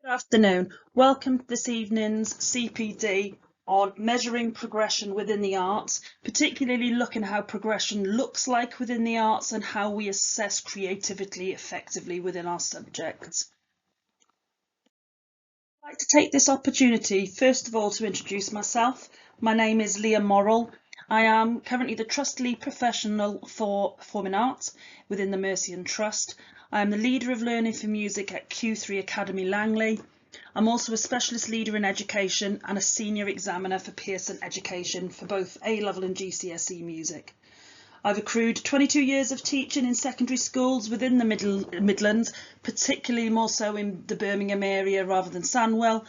Good afternoon. Welcome to this evening's CPD on measuring progression within the arts, particularly looking at how progression looks like within the arts and how we assess creativity effectively within our subjects. I'd like to take this opportunity, first of all, to introduce myself. My name is Leah Morrill. I am currently the Trust Lead Professional for Performing Arts within the Mercian Trust. I am the Leader of Learning for Music at Q3 Academy Langley. I'm also a Specialist Leader in Education and a Senior Examiner for Pearson Education for both A-Level and GCSE Music. I've accrued 22 years of teaching in secondary schools within the Midlands, particularly more so in the Birmingham area rather than Sandwell.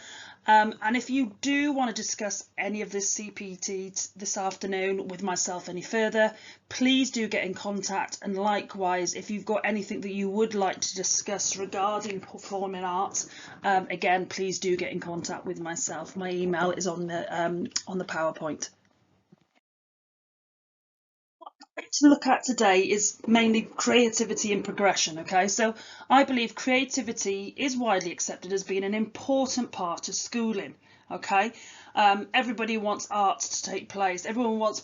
And if you do want to discuss any of this CPT this afternoon with myself any further, please do get in contact. And likewise, if you've got anything that you would like to discuss regarding performing arts, again, please do get in contact with myself. My email is on the PowerPoint. To look at today is mainly creativity and progression. Okay, so I believe creativity is widely accepted as being an important part of schooling. Okay, everybody wants art to take place, everyone wants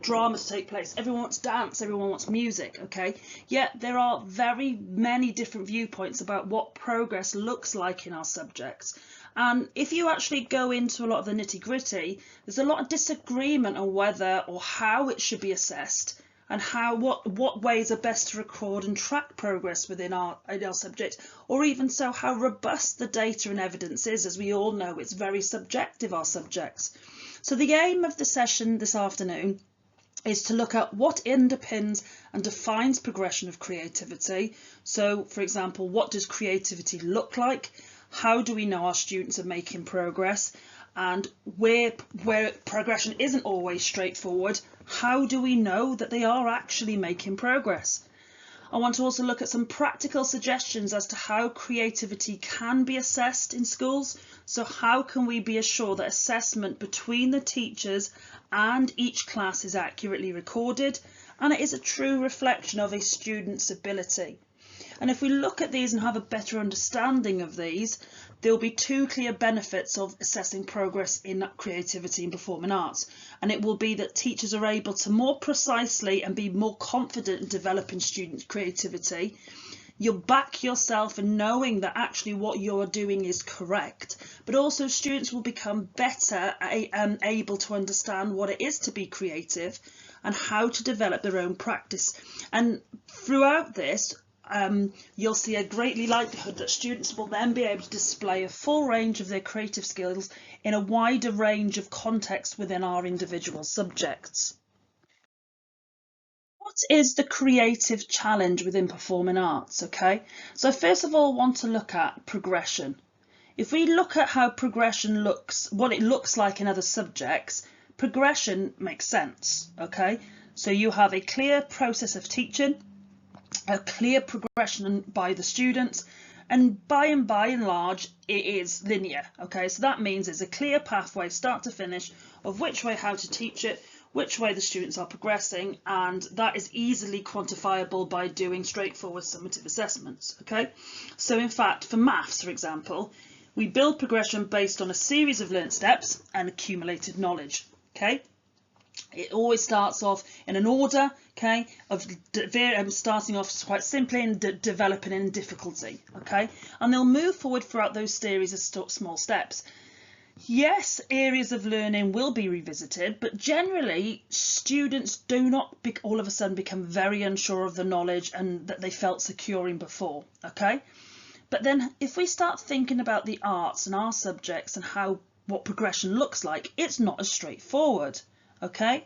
drama to take place, everyone wants dance, everyone wants music. Okay, yet there are very many different viewpoints about what progress looks like in our subjects. And if you actually go into a lot of the nitty-gritty, there's a lot of disagreement on whether or how it should be assessed and what ways are best to record and track progress within our subject, or even so how robust the data and evidence is. As we all know, it's very subjective, our subjects. So the aim of the session this afternoon is to look at what underpins and defines progression of creativity. So, for example, what does creativity look like? How do we know our students are making progress? And where progression isn't always straightforward, how do we know that they are actually making progress? I want to also look at some practical suggestions as to how creativity can be assessed in schools. So how can we be assured that assessment between the teachers and each class is accurately recorded and it is a true reflection of a student's ability? And if we look at these and have a better understanding of these, there will be two clear benefits of assessing progress in creativity and performing arts. And it will be that teachers are able to more precisely and be more confident in developing students' creativity. You'll back yourself in knowing that actually what you're doing is correct, but also students will become better able to understand what it is to be creative and how to develop their own practice. And throughout this, you'll see a greatly likelihood that students will then be able to display a full range of their creative skills in a wider range of contexts within our individual subjects. What is the creative challenge within performing arts? Okay, so first of all, want to look at progression. If we look at how progression looks, what it looks like in other subjects, progression makes sense. Okay, so you have a clear process of teaching, a clear progression by the students, and by and large it is linear. Okay, so that means there's a clear pathway start to finish of which way how to teach it, which way the students are progressing, and that is easily quantifiable by doing straightforward summative assessments. Okay, so in fact for maths, for example, we build progression based on a series of learnt steps and accumulated knowledge. Okay, it always starts off in an order, okay, of starting off quite simply and developing in difficulty, okay, and they'll move forward throughout those series of small steps. Yes, areas of learning will be revisited, but generally students do not all of a sudden become very unsure of the knowledge and that they felt secure in before, okay. But then if we start thinking about the arts and our subjects and what progression looks like, it's not as straightforward. Okay,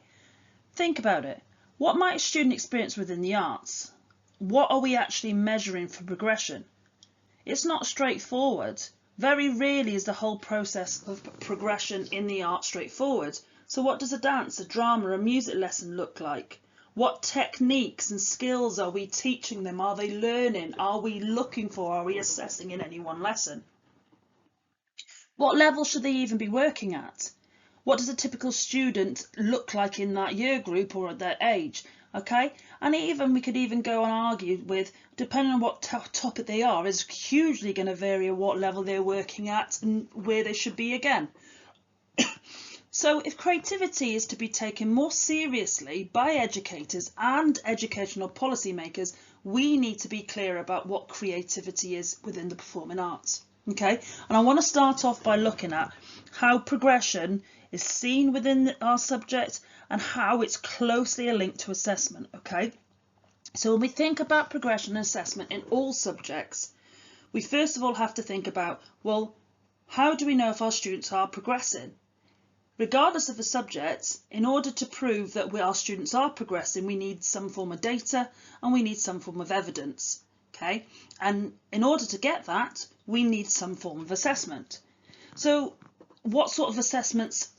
think about it. What might a student experience within the arts? What are we actually measuring for progression? It's not straightforward. Very rarely is the whole process of progression in the arts straightforward. So what does a dance, a drama, a music lesson look like? What techniques and skills are we teaching them? Are they learning? Are we looking for? Are we assessing in any one lesson? What level should they even be working at? What does a typical student look like in that year group or at that age? Okay, and even we could even go and argue with, depending on what topic they are, is hugely going to vary at what level they're working at and where they should be again. So if creativity is to be taken more seriously by educators and educational policymakers, we need to be clear about what creativity is within the performing arts. Okay, and I want to start off by looking at how progression is seen within our subject and how it's closely linked to assessment. Okay, so when we think about progression and assessment in all subjects, we first of all have to think about, well, how do we know if our students are progressing? Regardless of the subject, in order to prove that our students are progressing, we need some form of data and we need some form of evidence. Okay, and in order to get that, we need some form of assessment. So what sort of assessments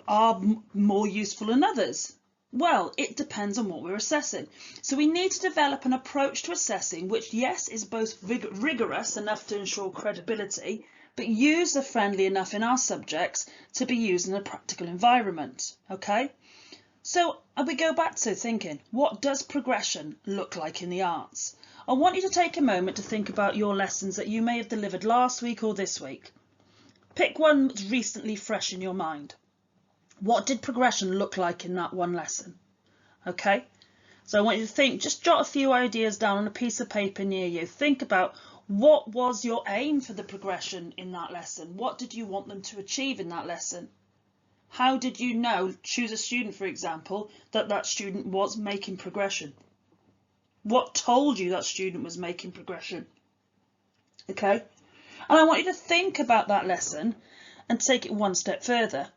are more useful than others? Well, it depends on what we're assessing. So we need to develop an approach to assessing which, yes, is both rigorous enough to ensure credibility, but user-friendly enough in our subjects to be used in a practical environment. Okay, so we go back to thinking, what does progression look like in the arts? I want you to take a moment to think about your lessons that you may have delivered last week or this week. Pick one that's recently fresh in your mind. What did progression look like in that one lesson? Okay, so I want you to think, just jot a few ideas down on a piece of paper near you. Think about, what was your aim for the progression in that lesson? What did you want them to achieve in that lesson? How did you know, choose a student for example, that that student was making progression? What told you that student was making progression? Okay, and I want you to think about that lesson and take it one step further.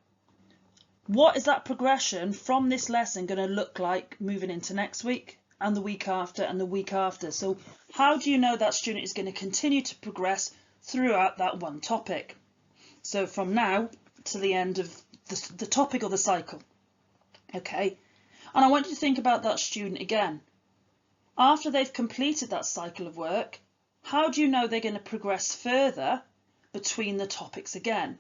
What is that progression from this lesson going to look like moving into next week and the week after and the week after? So how do you know that student is going to continue to progress throughout that one topic? So from now to the end of the topic or the cycle. Okay, and I want you to think about that student again. After they've completed that cycle of work, how do you know they're going to progress further between the topics again?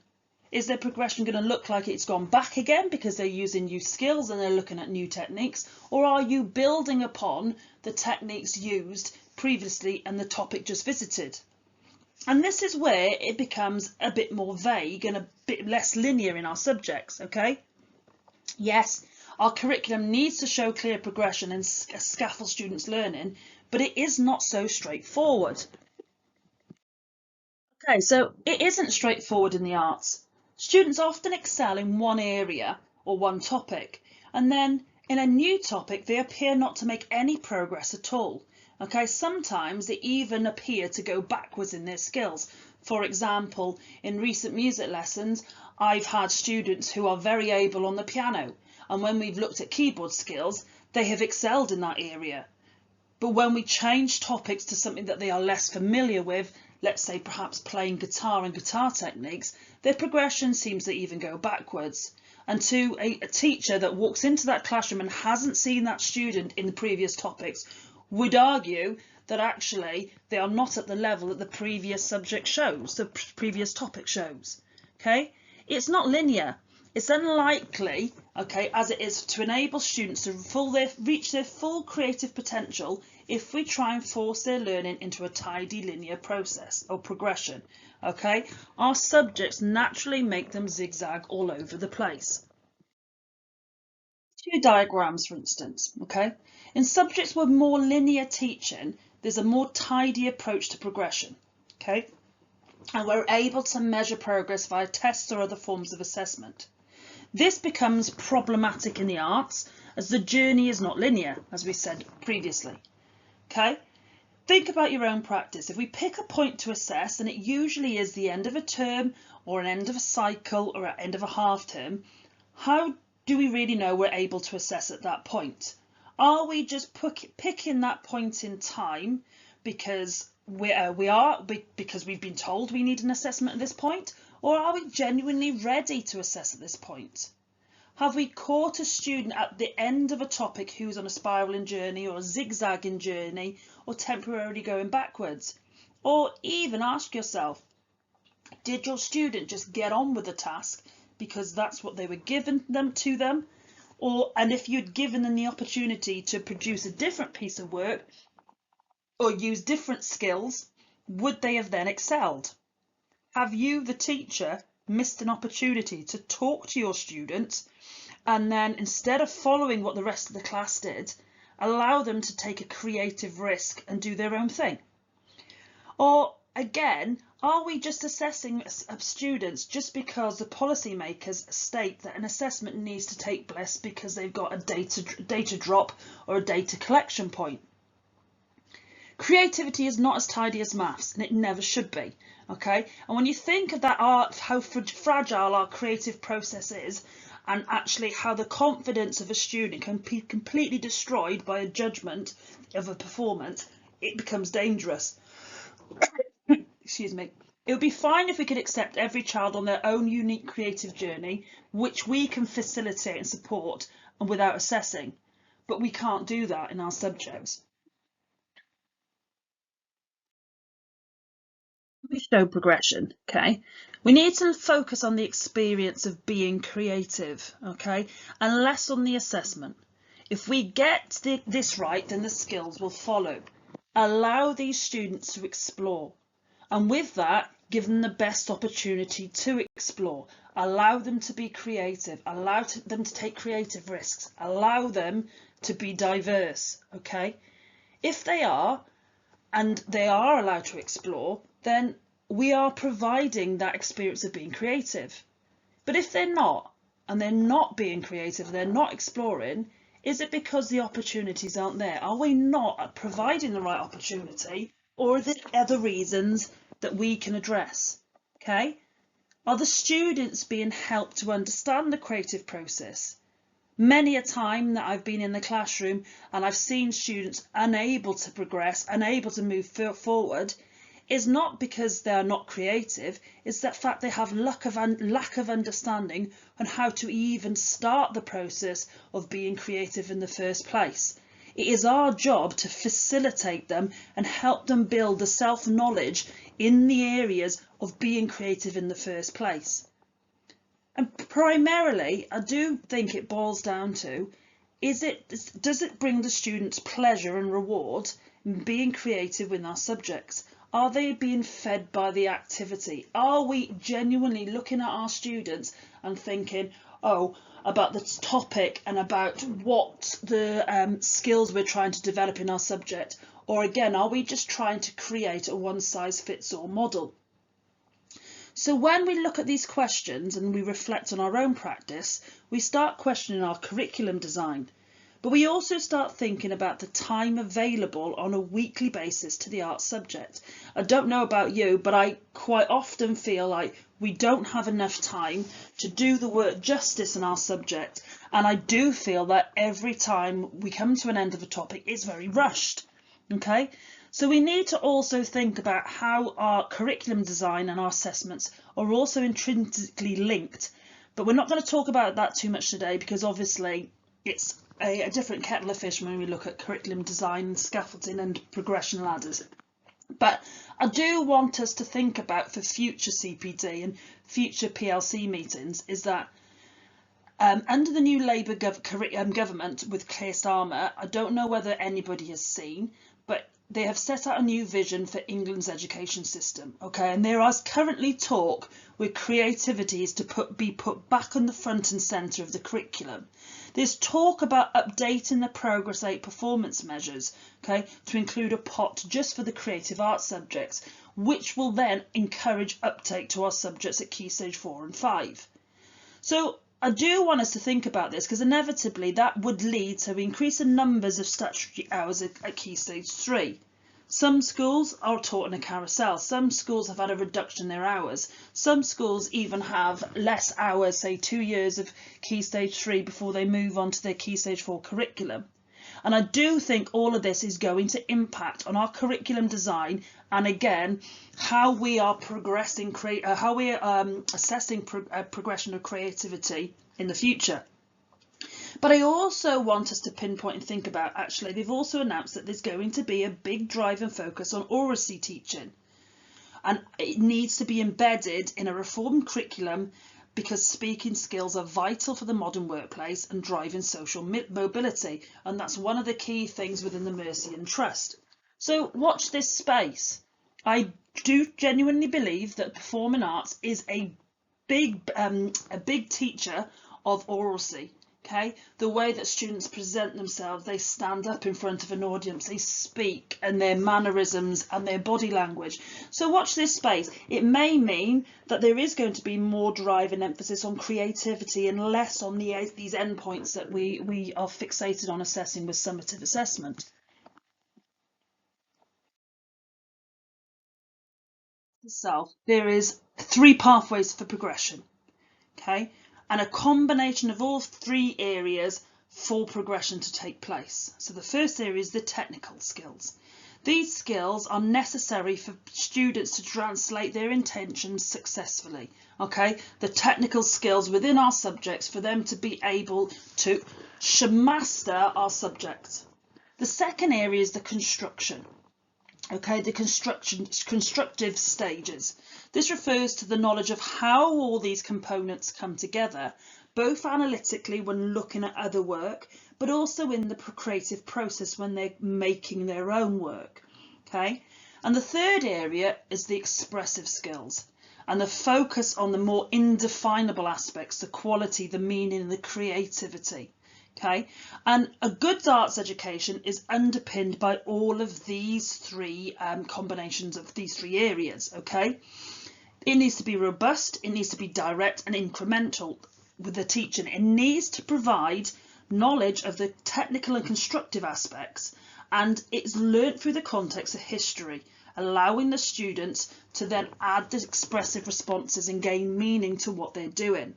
Is their progression going to look like it's gone back again because they're using new skills and they're looking at new techniques? Or are you building upon the techniques used previously and the topic just visited? And this is where it becomes a bit more vague and a bit less linear in our subjects, okay? Yes, our curriculum needs to show clear progression and scaffold students' learning, but it is not so straightforward. Okay, so it isn't straightforward in the arts. Students often excel in one area or one topic, and then in a new topic they appear not to make any progress at all. Okay, sometimes they even appear to go backwards in their skills. For example, in recent music lessons, I've had students who are very able on the piano, and when we've looked at keyboard skills, they have excelled in that area. But when we change topics to something that they are less familiar with, let's say perhaps playing guitar and guitar techniques, their progression seems to even go backwards. And to a teacher that walks into that classroom and hasn't seen that student in the previous topics would argue that actually they are not at the level that the previous subject shows, the previous topic shows. Okay, it's not linear. It's unlikely, okay, as it is to enable students to reach their full creative potential if we try and force their learning into a tidy linear process or progression. Okay, our subjects naturally make them zigzag all over the place. Two diagrams, for instance, okay? In subjects with more linear teaching, there's a more tidy approach to progression, okay? And we're able to measure progress via tests or other forms of assessment. This becomes problematic in the arts as the journey is not linear, as we said previously. Okay, think about your own practice. If we pick a point to assess, and it usually is the end of a term or an end of a cycle or an end of a half term, how do we really know we're able to assess at that point? Are we just picking that point in time because because we've been told we need an assessment at this point? Or are we genuinely ready to assess at this point? Have we caught a student at the end of a topic who's on a spiralling journey or a zigzagging journey or temporarily going backwards? Or even ask yourself, did your student just get on with the task because that's what they were given to them? And if you'd given them the opportunity to produce a different piece of work or use different skills, would they have then excelled? Have you, the teacher, missed an opportunity to talk to your students and then, instead of following what the rest of the class did, allow them to take a creative risk and do their own thing? Or again, are we just assessing students just because the policymakers state that an assessment needs to take place because they've got a data drop or a data collection point? Creativity is not as tidy as maths, and it never should be. Okay, and when you think of that art, how fragile our creative process is, and actually how the confidence of a student can be completely destroyed by a judgment of a performance, it becomes dangerous. Excuse me. It would be fine if we could accept every child on their own unique creative journey, which we can facilitate and support and without assessing, but we can't do that in our subjects. We show progression, okay? We need to focus on the experience of being creative, okay, and less on the assessment. If we get this right, then the skills will follow. Allow these students to explore, and with that, give them the best opportunity to explore. Allow them to be creative, allow them to take creative risks, allow them to be diverse, okay? If they are, and they are allowed to explore, then we are providing that experience of being creative. But if they're not, and they're not being creative, they're not exploring, is it because the opportunities aren't there? Are we not providing the right opportunity, or are there other reasons that we can address? Okay? Are the students being helped to understand the creative process? Many a time that I've been in the classroom and I've seen students unable to progress, unable to move forward, is not because they are not creative, it's that fact they have lack of understanding on how to even start the process of being creative in the first place. It is our job to facilitate them and help them build the self-knowledge in the areas of being creative in the first place. And primarily, I do think it boils down to, does it bring the students pleasure and reward in being creative with our subjects? Are they being fed by the activity? Are we genuinely looking at our students and thinking, oh, about the topic and about what the skills we're trying to develop in our subject? Or again, are we just trying to create a one-size-fits-all model? So when we look at these questions and we reflect on our own practice, we start questioning our curriculum design, but we also start thinking about the time available on a weekly basis to the art subject. I don't know about you, but I quite often feel like we don't have enough time to do the work justice in our subject, and I do feel that every time we come to an end of a topic, it's very rushed. Okay, so we need to also think about how our curriculum design and our assessments are also intrinsically linked, but we're not going to talk about that too much today because obviously it's a different kettle of fish when we look at curriculum design, scaffolding and progression ladders. But I do want us to think about for future CPD and future PLC meetings is that under the new Labour government with Keir Starmer, I don't know whether anybody has seen, but they have set out a new vision for England's education system. Okay, and there is currently talk where creativity is to be put back on the front and centre of the curriculum. There's talk about updating the Progress 8 performance measures, okay, to include a pot just for the creative arts subjects, which will then encourage uptake to our subjects at Key Stage 4 and 5. So I do want us to think about this because inevitably that would lead to increase in numbers of statutory hours at Key Stage 3. Some schools are taught in a carousel. Some schools have had a reduction in their hours. Some schools even have less hours, say 2 years of Key Stage 3 before they move on to their Key Stage 4 curriculum. And I do think all of this is going to impact on our curriculum design and again how we are progressing, how we are assessing progression of creativity in the future. But I also want us to pinpoint and think about, actually, they've also announced that there's going to be a big drive and focus on oracy teaching. And it needs to be embedded in a reformed curriculum because speaking skills are vital for the modern workplace and driving social mobility, and that's one of the key things within the Mercian Trust. So watch this space. I do genuinely believe that performing arts is a big teacher of oracy. Okay, the way that students present themselves, they stand up in front of an audience, they speak, and their mannerisms and their body language. So watch this space. It may mean that there is going to be more drive and emphasis on creativity and less on these endpoints that we are fixated on assessing with summative assessment. Itself, there is 3 pathways for progression. Okay, and a combination of all 3 areas for progression to take place. So the first area is the technical skills. These skills are necessary for students to translate their intentions successfully. Okay, the technical skills within our subjects for them to be able to master our subject. The second area is the construction. Okay, the constructive stages. This refers to the knowledge of how all these components come together, both analytically when looking at other work, but also in the creative process when they're making their own work. Okay, and the third area is the expressive skills and the focus on the more indefinable aspects, the quality, the meaning, and the creativity. Okay, and a good arts education is underpinned by all of these 3 combinations of these 3 areas. Okay, it needs to be robust, it needs to be direct and incremental with the teaching. It needs to provide knowledge of the technical and constructive aspects, and it's learnt through the context of history, allowing the students to then add the expressive responses and gain meaning to what they're doing.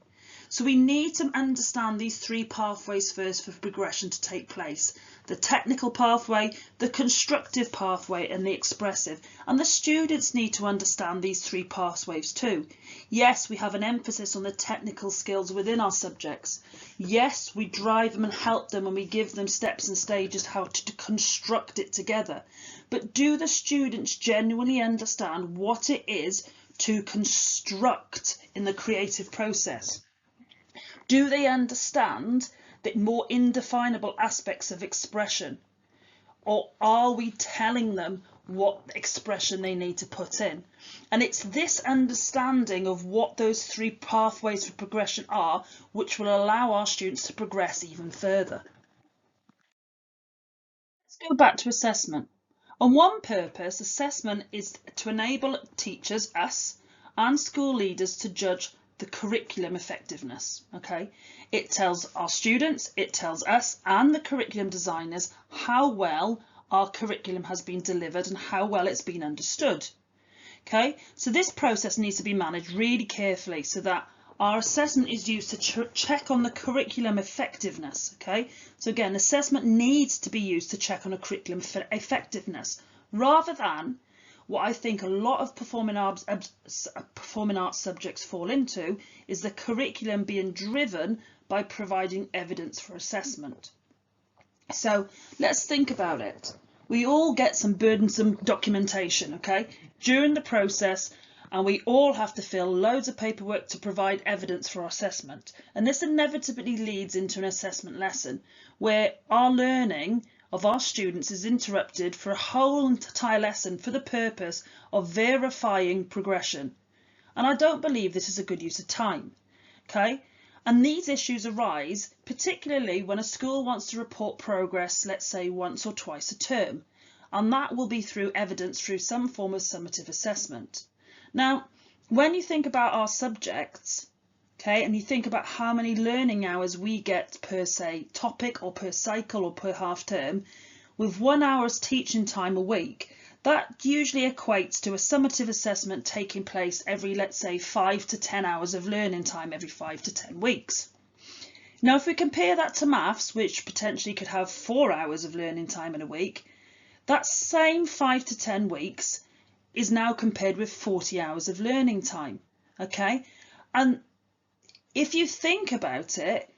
So we need to understand these 3 pathways first for progression to take place. The technical pathway, the constructive pathway and the expressive. And the students need to understand these 3 pathways too. Yes, we have an emphasis on the technical skills within our subjects. Yes, we drive them and help them and we give them steps and stages how to construct it together. But do the students genuinely understand what it is to construct in the creative process? Do they understand the more indefinable aspects of expression? Or are we telling them what expression they need to put in? And it's this understanding of what those 3 pathways for progression are, which will allow our students to progress even further. Let's go back to assessment. On one purpose, assessment is to enable teachers, us, and school leaders to judge the curriculum effectiveness. Okay, it tells our students, it tells us and the curriculum designers how well our curriculum has been delivered and how well it's been understood. Okay, so this process needs to be managed really carefully so that our assessment is used to check on the curriculum effectiveness. Okay, so again, assessment needs to be used to check on a curriculum effectiveness rather than what I think a lot of performing arts subjects fall into is the curriculum being driven by providing evidence for assessment. So let's think about it. We all get some burdensome documentation, okay, during the process, and we all have to fill loads of paperwork to provide evidence for our assessment. And this inevitably leads into an assessment lesson where our learning of our students is interrupted for a whole entire lesson for the purpose of verifying progression. And I don't believe this is a good use of time. Okay, and these issues arise particularly when a school wants to report progress, let's say once or twice a term, and that will be through evidence through some form of summative assessment. Now, when you think about our subjects, okay, and you think about how many learning hours we get per, say, topic or per cycle or per half term, with 1 hour's teaching time a week, that usually equates to a summative assessment taking place every, let's say, 5 to 10 hours of learning time every 5 to 10 weeks. Now, if we compare that to maths, which potentially could have 4 hours of learning time in a week, that same 5 to 10 weeks is now compared with 40 hours of learning time, okay? And if you think about it,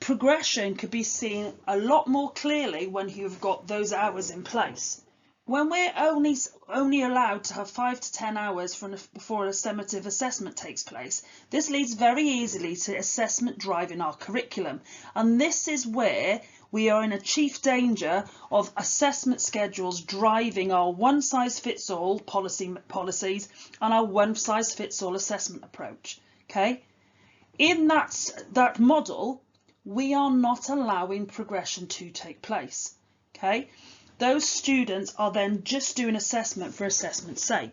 progression could be seen a lot more clearly when you've got those hours in place. when we're only allowed to have 5 to 10 hours before a summative assessment takes place, this leads very easily to assessment driving our curriculum. And this is where we are in a chief danger of assessment schedules driving our one-size-fits-all policies and our one-size-fits-all assessment approach. Okay, in that model, we are not allowing progression to take place. Okay, those students are then just doing assessment for assessment's sake.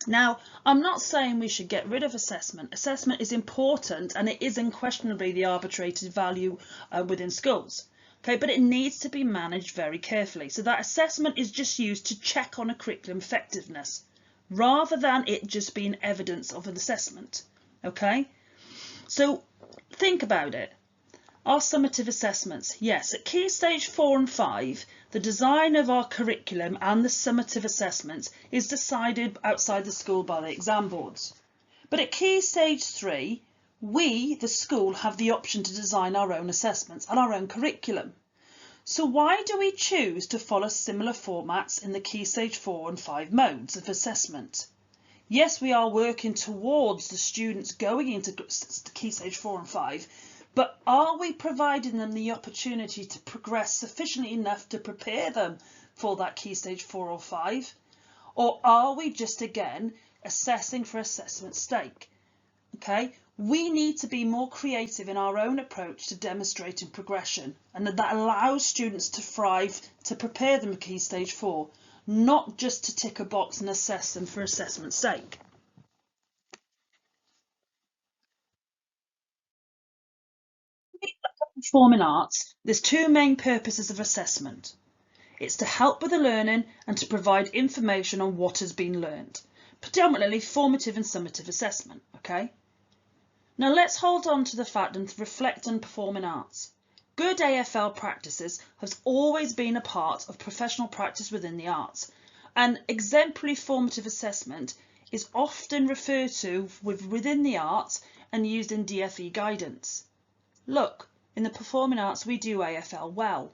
Now, I'm not saying we should get rid of assessment. Assessment is important and it is unquestionably the arbitrated value within schools. Okay, but it needs to be managed very carefully so that assessment is just used to check on a curriculum effectiveness rather than it just being evidence of an assessment. Okay, so think about it. Our summative assessments, yes, at Key Stage 4 and 5, the design of our curriculum and the summative assessments is decided outside the school by the exam boards. But at Key Stage 3, we, the school, have the option to design our own assessments and our own curriculum. So why do we choose to follow similar formats in the Key Stage 4 and 5 modes of assessment? Yes, we are working towards the students going into Key Stage 4 and 5, but are we providing them the opportunity to progress sufficiently enough to prepare them for that Key Stage 4 or 5? Or are we just, again, assessing for assessment's sake? Okay, we need to be more creative in our own approach to demonstrating progression, and that allows students to thrive to prepare them for Key Stage 4, not just to tick a box and assess them for assessment's sake. Performing arts, there's two main purposes of assessment. It's to help with the learning and to provide information on what has been learned, predominantly formative and summative assessment. Okay. Now let's hold on to the fact and reflect on performing arts. Good AFL practices has always been a part of professional practice within the arts, and exemplary formative assessment is often referred to within the arts and used in DFE guidance. Look, in the performing arts, we do AFL well.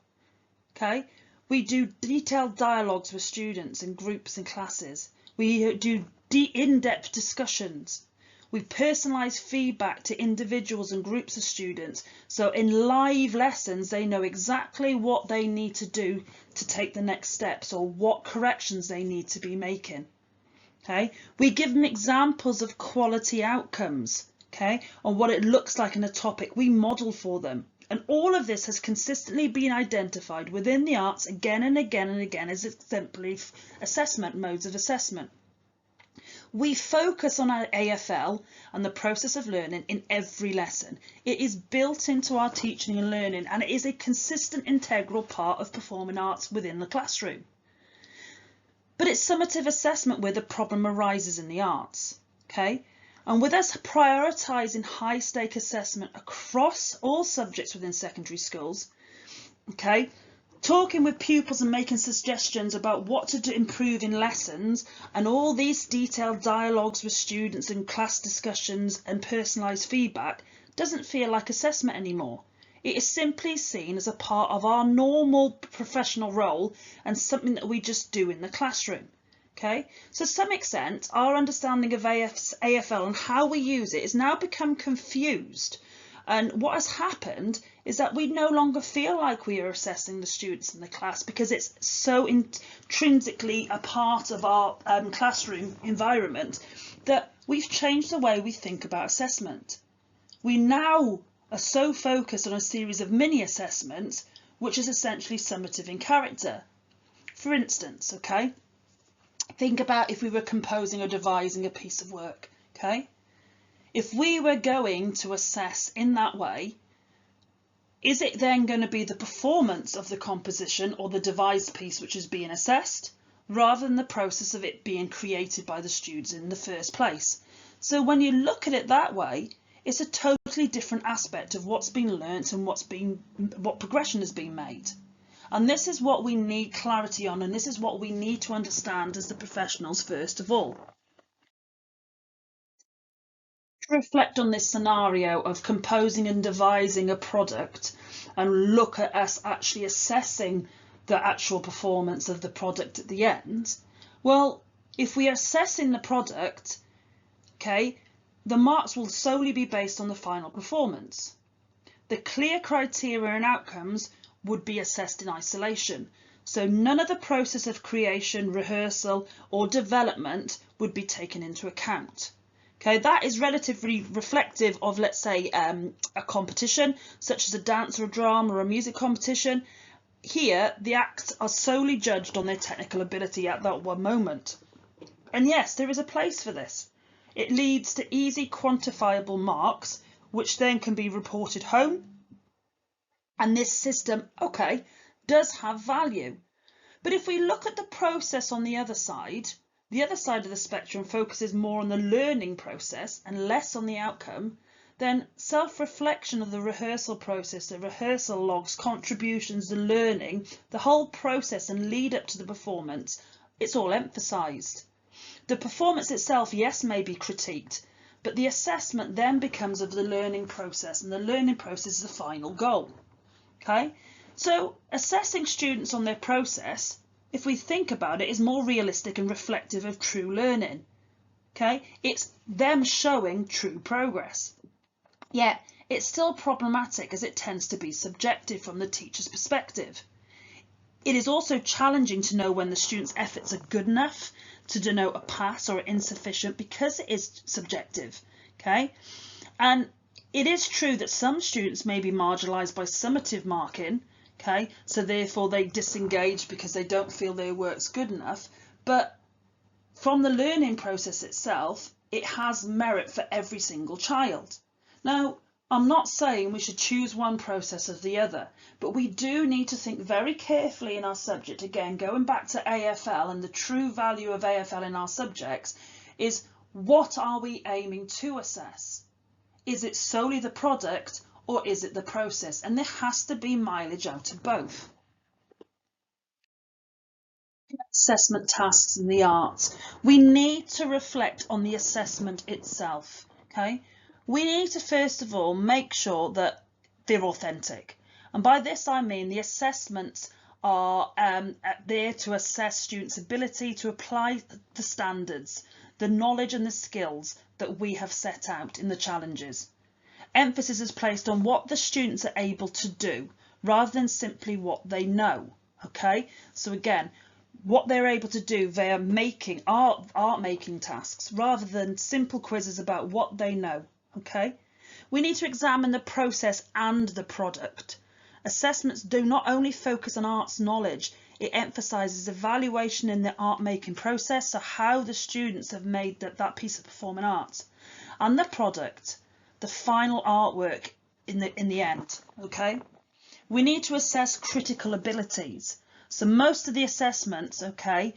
Okay, we do detailed dialogues with students in groups and classes. We do in-depth discussions. We personalise feedback to individuals and groups of students. So in live lessons, they know exactly what they need to do to take the next steps or what corrections they need to be making. Okay, we give them examples of quality outcomes. Okay, on what it looks like in a topic, we model for them. And all of this has consistently been identified within the arts again and again and again as exemplary assessment modes of assessment. We focus on our AFL and the process of learning in every lesson. It is built into our teaching and learning, and it is a consistent integral part of performing arts within the classroom. But it's summative assessment where the problem arises in the arts. Okay? And with us prioritising high stake assessment across all subjects within secondary schools, okay, talking with pupils and making suggestions about what to improve in lessons, and all these detailed dialogues with students and class discussions and personalised feedback doesn't feel like assessment anymore. It is simply seen as a part of our normal professional role and something that we just do in the classroom. Okay, so to some extent, our understanding of AFL and how we use it is now become confused. And what has happened is that we no longer feel like we are assessing the students in the class because it's so intrinsically a part of our classroom environment that we've changed the way we think about assessment. We now are so focused on a series of mini assessments, which is essentially summative in character. For instance, okay, think about if we were composing or devising a piece of work, okay? If we were going to assess in that way, is it then going to be the performance of the composition or the devised piece which is being assessed, rather than the process of it being created by the students in the first place? So when you look at it that way, it's a totally different aspect of what's been learnt and what progression has been made. And this is what we need clarity on, and this is what we need to understand as the professionals first of all. To reflect on this scenario of composing and devising a product and look at us actually assessing the actual performance of the product at the end? Well, if we are assessing the product, okay, the marks will solely be based on the final performance. The clear criteria and outcomes would be assessed in isolation. So none of the process of creation, rehearsal or development would be taken into account. Okay, that is relatively reflective of, let's say, a competition such as a dance or a drama or a music competition. Here, the acts are solely judged on their technical ability at that one moment. And yes, there is a place for this. It leads to easy quantifiable marks, which then can be reported home. And this system, okay, does have value. But if we look at the process on the other side of the spectrum focuses more on the learning process and less on the outcome, then self-reflection of the rehearsal process, the rehearsal logs, contributions, the learning, the whole process and lead up to the performance, it's all emphasised. The performance itself, yes, may be critiqued, but the assessment then becomes of the learning process, and the learning process is the final goal. Okay, so assessing students on their process, if we think about it, is more realistic and reflective of true learning. Okay, it's them showing true progress. Yet it's still problematic as it tends to be subjective from the teacher's perspective. It is also challenging to know when the student's efforts are good enough to denote a pass or insufficient because it is subjective. Okay, and it is true that some students may be marginalised by summative marking, okay, so therefore they disengage because they don't feel their work's good enough, but from the learning process itself, it has merit for every single child. Now, I'm not saying we should choose one process or the other, but we do need to think very carefully in our subject. Again, going back to AFL and the true value of AFL in our subjects is, what are we aiming to assess? Is it solely the product or is it the process? And there has to be mileage out of both. Assessment tasks in the arts. We need to reflect on the assessment itself. Okay, we need to first of all make sure that they're authentic, and by this I mean the assessments are there to assess students' ability to apply the standards, the knowledge and the skills that we have set out in the challenges. Emphasis is placed on what the students are able to do rather than simply what they know. Okay, so again, what they're able to do via making art making tasks rather than simple quizzes about what they know. Okay, we need to examine the process and the product. Assessments do not only focus on arts knowledge, it emphasises evaluation in the art making process, so how the students have made that piece of performing arts, and the product, the final artwork in the end. Okay, we need to assess critical abilities. So most of the assessments, okay,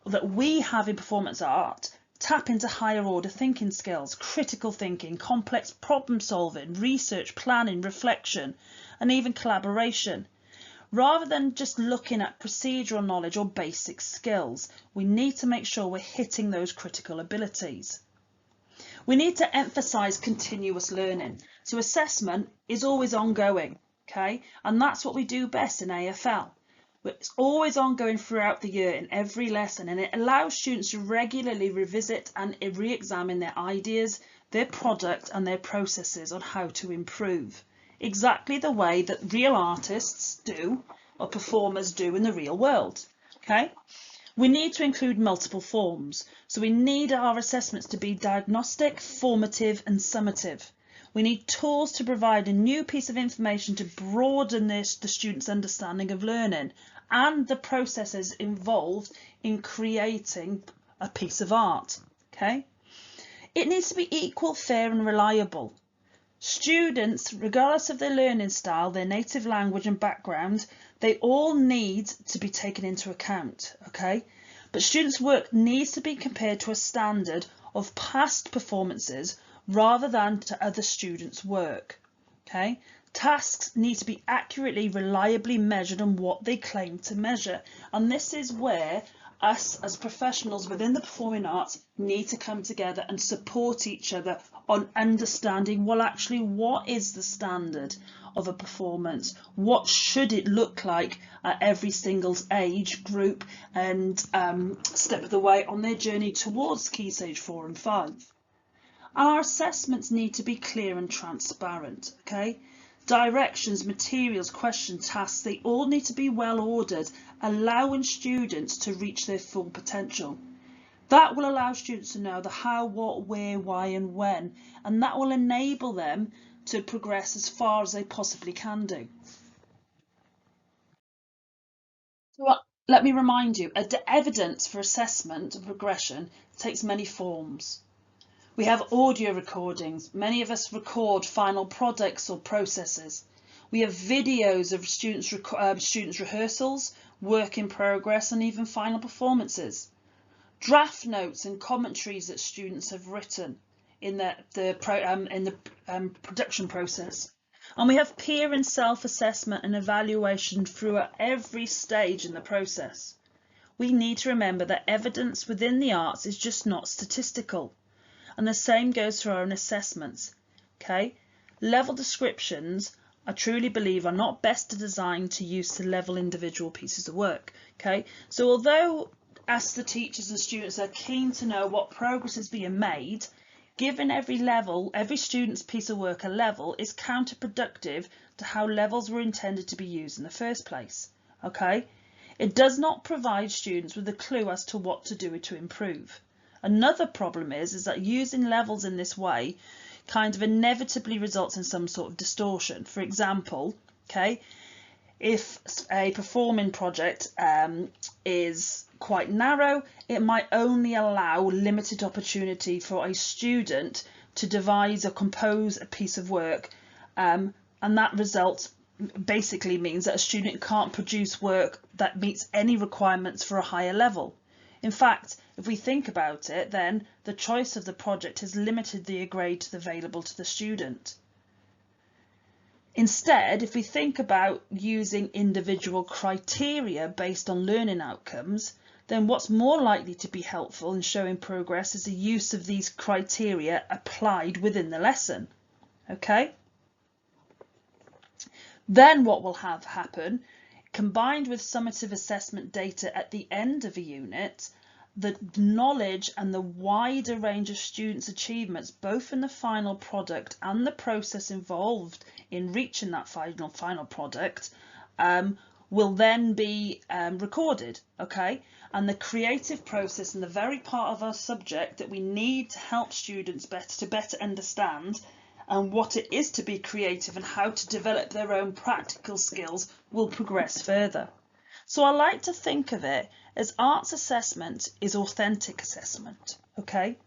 that we have in performance art tap into higher order thinking skills, critical thinking, complex problem solving, research, planning, reflection, and even collaboration. Rather than just looking at procedural knowledge or basic skills, we need to make sure we're hitting those critical abilities. We need to emphasise continuous learning. So assessment is always ongoing, okay, and that's what we do best in AFL. It's always ongoing throughout the year in every lesson, and it allows students to regularly revisit and re-examine their ideas, their product and their processes on how to improve, exactly the way that real artists do or performers do in the real world. Okay, we need to include multiple forms, so we need our assessments to be diagnostic, formative and summative. We need tools to provide a new piece of information to broaden the student's understanding of learning and the processes involved in creating a piece of art. Okay, it needs to be equal, fair and reliable. Students, regardless of their learning style, their native language and background, they all need to be taken into account. Okay, but students' work needs to be compared to a standard of past performances rather than to other students' work. Okay, tasks need to be accurately, reliably measured on what they claim to measure, and this is where us as professionals within the performing arts need to come together and support each other on understanding, well, actually, what is the standard of a performance? What should it look like at every single age group and step of the way on their journey towards Key Stage 4 and 5? And our assessments need to be clear and transparent, okay? Directions, materials, questions, tasks, they all need to be well ordered, allowing students to reach their full potential. That will allow students to know the how, what, where, why and when, and that will enable them to progress as far as they possibly can do. So let me remind you, evidence for assessment and progression takes many forms. We have audio recordings. Many of us record final products or processes. We have videos of students' rehearsals, work in progress, and even final performances. Draft notes and commentaries that students have written in the production process. And we have peer and self-assessment and evaluation throughout every stage in the process. We need to remember that evidence within the arts is just not statistical. And the same goes for our own assessments. Okay, level descriptions, I truly believe, are not best designed to use to level individual pieces of work. Okay, so although as the teachers and students are keen to know what progress is being made, giving every student's piece of work a level is counterproductive to how levels were intended to be used in the first place. Okay, it does not provide students with a clue as to what to do to improve. Another problem is that using levels in this way kind of inevitably results in some sort of distortion. For example, okay, if a performing project is quite narrow, it might only allow limited opportunity for a student to devise or compose a piece of work, and that result basically means that a student can't produce work that meets any requirements for a higher level. In fact, if we think about it, then the choice of the project has limited the grade available to the student. Instead, if we think about using individual criteria based on learning outcomes, then what's more likely to be helpful in showing progress is the use of these criteria applied within the lesson. Okay? Then what will have happen, combined with summative assessment data at the end of a unit, the knowledge and the wider range of students' achievements, both in the final product and the process involved in reaching that final product, will then be recorded, okay? And the creative process and the very part of our subject that we need to help students better understand and what it is to be creative and how to develop their own practical skills will progress further. So I like to think of it as arts assessment is authentic assessment, okay?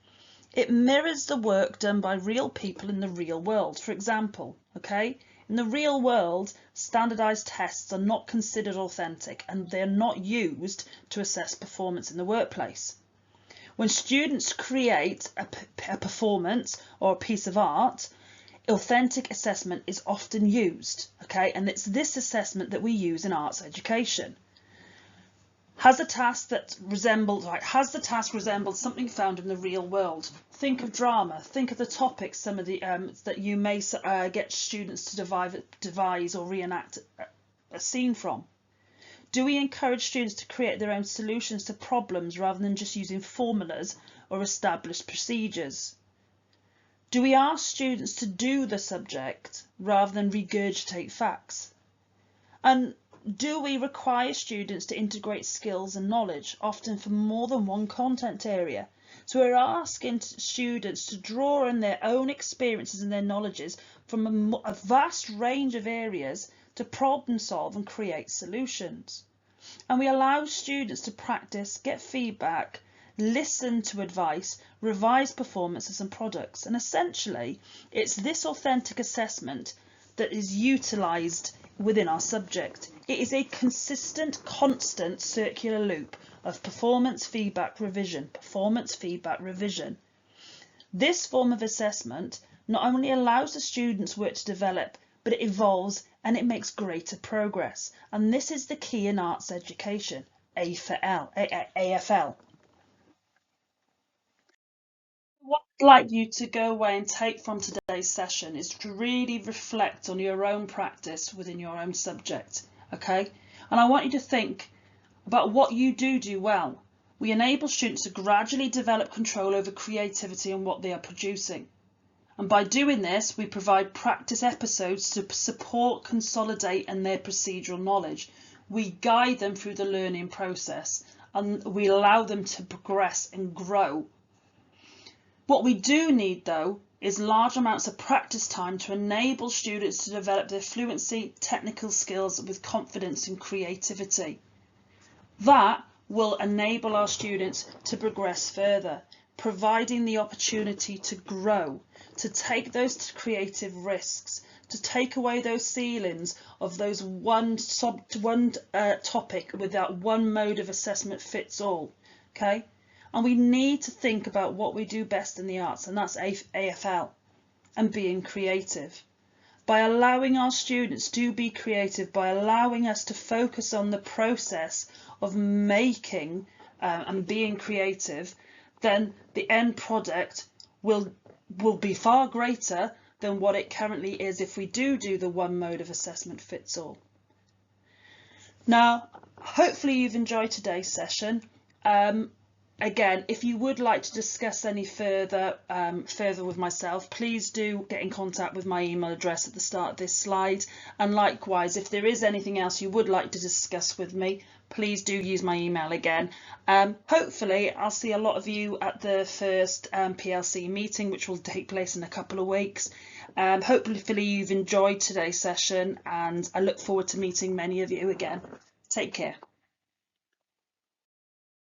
It mirrors the work done by real people in the real world. For example, okay, in the real world, standardized tests are not considered authentic and they're not used to assess performance in the workplace. When students create a performance or a piece of art, authentic assessment is often used, okay, and it's this assessment that we use in arts education. Has the task resembled something found in the real world? Think of drama, think of the topics, some of the that you may get students to devise or reenact a scene from. Do we encourage students to create their own solutions to problems rather than just using formulas or established procedures? Do we ask students to do the subject rather than regurgitate facts? And do we require students to integrate skills and knowledge, often from more than one content area? So we're asking students to draw on their own experiences and their knowledges from a vast range of areas to problem solve and create solutions. And we allow students to practice, get feedback, listen to advice, revise performances and products. And essentially, it's this authentic assessment that is utilised within our subject. It is a consistent, constant circular loop of performance, feedback, revision, performance, feedback, revision. This form of assessment not only allows the students' work to develop, but it evolves and it makes greater progress. And this is the key in arts education, AFL. like you to go away and take from today's session is to really reflect on your own practice within your own subject, okay? And I want you to think about what you do well. We enable students to gradually develop control over creativity and what they are producing. And by doing this, we provide practice episodes to support, consolidate and their procedural knowledge. We guide them through the learning process and we allow them to progress and grow. What we do need, though, is large amounts of practice time to enable students to develop their fluency, technical skills with confidence and creativity. That will enable our students to progress further, providing the opportunity to grow, to take those creative risks, to take away those ceilings of those one topic with that one mode of assessment fits all, okay? And we need to think about what we do best in the arts, and that's AFL, and being creative. By allowing our students to be creative, by allowing us to focus on the process of making and being creative, then the end product will be far greater than what it currently is if we do the one mode of assessment fits all. Now, hopefully you've enjoyed today's session. Again, if you would like to discuss any further with myself, please do get in contact with my email address at the start of this slide. And likewise, if there is anything else you would like to discuss with me, please do use my email again. Hopefully, I'll see a lot of you at the first PLC meeting, which will take place in a couple of weeks. Hopefully you've enjoyed today's session and I look forward to meeting many of you again. Take care.